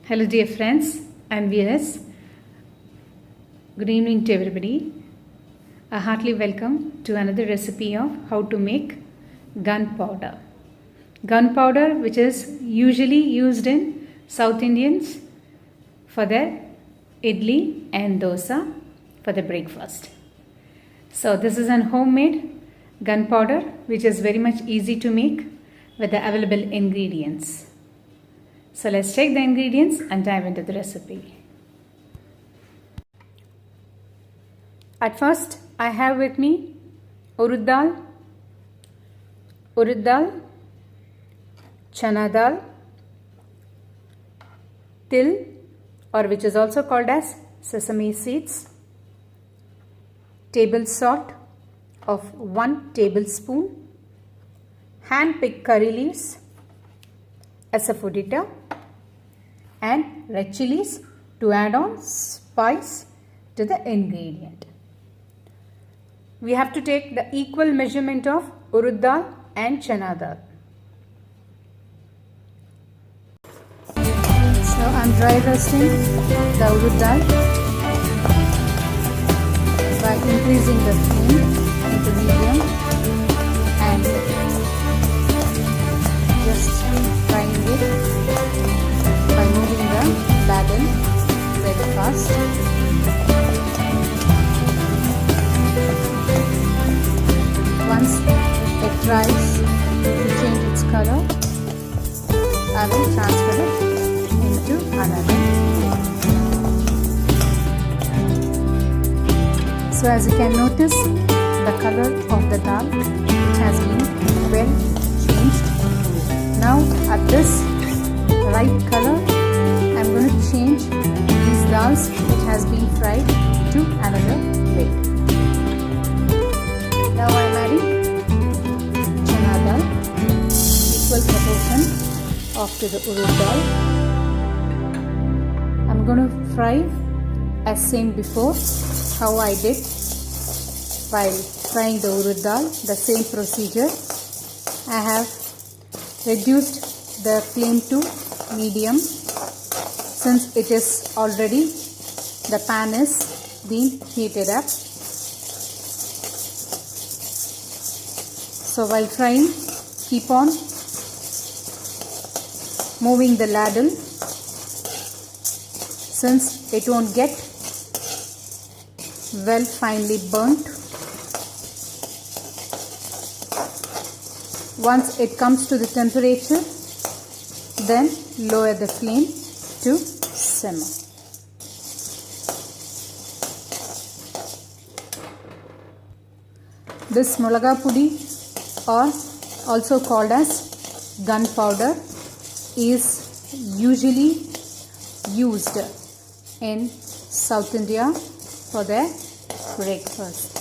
Hello dear friends, I am VS. Good evening to everybody. A heartily welcome to another recipe of how to make gunpowder. Gunpowder, which is usually used in South Indians for their idli and dosa for the breakfast. So this is an homemade gunpowder which is very much easy to make with the available ingredients. So let's check the ingredients and dive into the recipe. At first, I have with me urud dal, chana dal, till, or which is also called as sesame seeds, table salt of 1 tablespoon, hand-picked curry leaves, Asfoedita, and red chillies to add on spice to the ingredient. We have to take the equal measurement of urud dal and chana dal. So I am dry roasting the urud dal by increasing the flame into medium and just frying it by moving the ladle very fast. Once it tries to change its color, I will transfer it into another plate. So as you can notice, the color of the dal has been well changed. Now at this right color, I am going to change these dals which has been fried to another plate. Now I am adding chana dal, equal proportion of to the urud dal. I am going to fry as same before how I did while frying the urud dal, the same procedure. I have reduced the flame to medium since it is already, the pan is being heated up. So while frying, keep on moving the ladle since it won't get well finely burnt. Once it comes to the temperature, then lower the flame to simmer. This MOLAGA podi, or also called as gunpowder, is usually used in South India for their breakfast.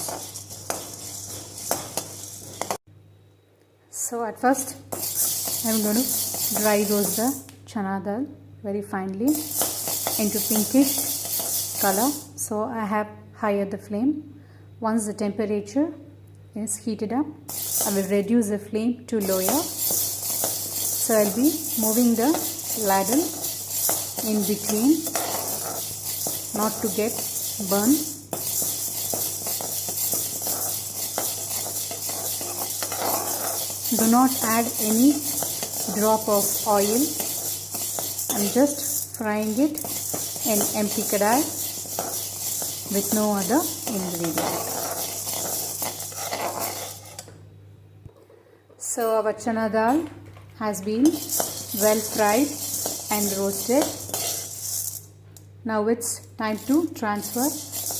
So at first I am going to dry roast the chana dal very finely into pinkish color. So I have higher the flame. Once the temperature is heated up, I will reduce the flame to lower. So I will be moving the ladle in between not to get burned. Do not add any drop of oil. I am just frying it in empty kadai with no other ingredient. So our chana dal has been well fried and roasted. Now it's time to transfer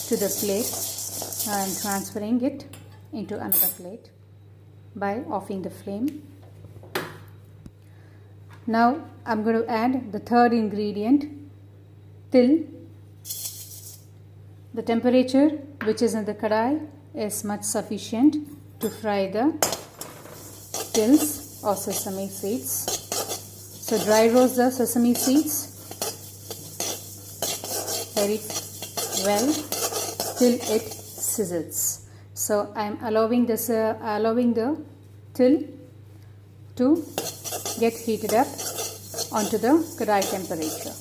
to the plate. I am transferring it into another plate by offing the flame. Now I am going to add the third ingredient, till. The temperature which is in the kadai is much sufficient to fry the tills or sesame seeds. So dry roast the sesame seeds very well till it sizzles. So I am allowing the till to get heated up onto the kadai temperature.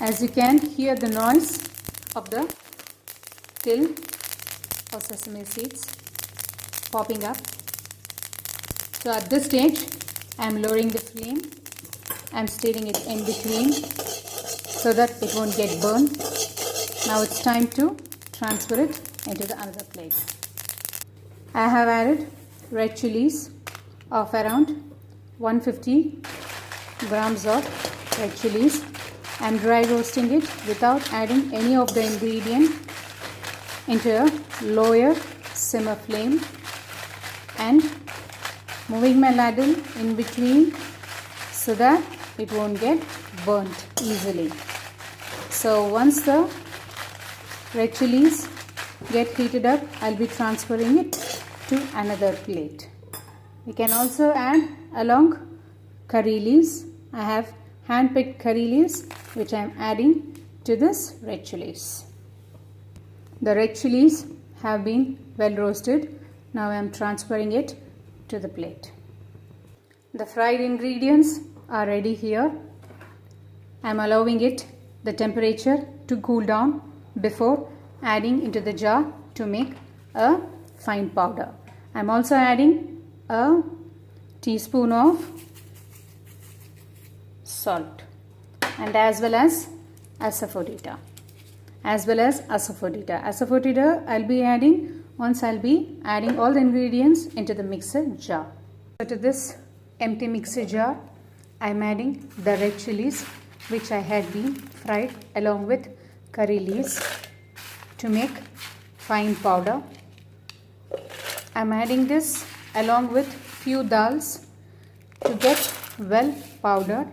As you can hear the noise of the till or sesame seeds popping up. So at this stage I am lowering the flame. I am stirring it in between so that it won't get burned. Now it's time to transfer it into the another plate. I have added red chillies of around 150 grams of red chillies. I am dry roasting it without adding any of the ingredient into a lower simmer flame and moving my ladle in between so that it won't get burnt easily. So once the red chillies get heated up, I'll be transferring it to another plate. We can also add along curry leaves. I have hand-picked curry leaves which I am adding to this red chillies. The red chillies have been well roasted. Now I am transferring it to the plate. The fried ingredients are ready here. I am allowing the temperature to cool down before adding into the jar to make a fine powder. I am also adding a teaspoon of salt and as well as Asfoedita. Asfoedita I'll be adding once I'll be adding all the ingredients into the mixer jar. So to this empty mixer jar I'm adding the red chillies which I had been fried along with curry leaves to make fine powder. I'm adding this along with few dals to get well powdered.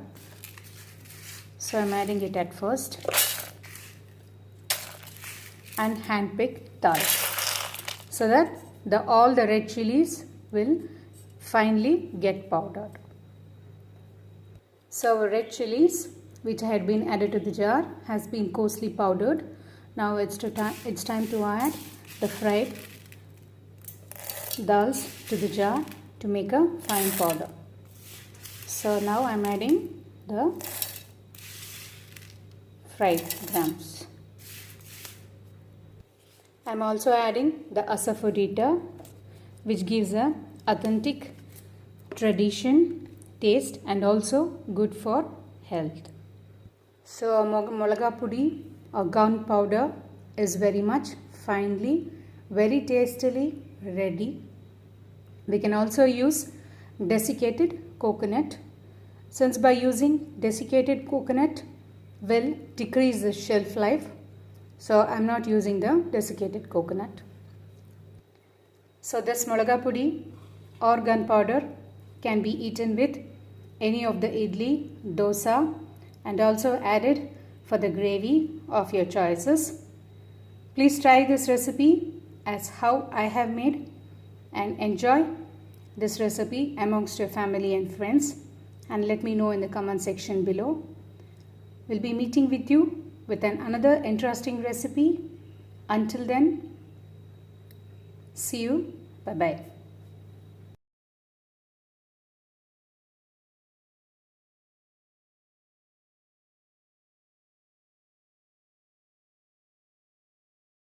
So I'm adding it at first and hand-picked dals so that all the red chillies will finely get powdered. So our red chillies which had been added to the jar has been coarsely powdered. Now it's time to add the fried dals to the jar to make a fine powder. So now I'm adding the fried grams. I'm also adding the Asfoedita which gives a authentic tradition taste and also good for health. So MOLAGA podi or gunpowder is very much finely, very tastily ready. We can also use desiccated coconut, since by using desiccated coconut will decrease the shelf life. So I'm not using the desiccated coconut. So this MOLAGA podi or gunpowder can be eaten with any of the idli, dosa and also added for the gravy of your choices. Please try this recipe as how I have made and enjoy this recipe amongst your family and friends and let me know in the comment section below. We'll be meeting with you with another interesting recipe. Until then, see you. Bye-bye.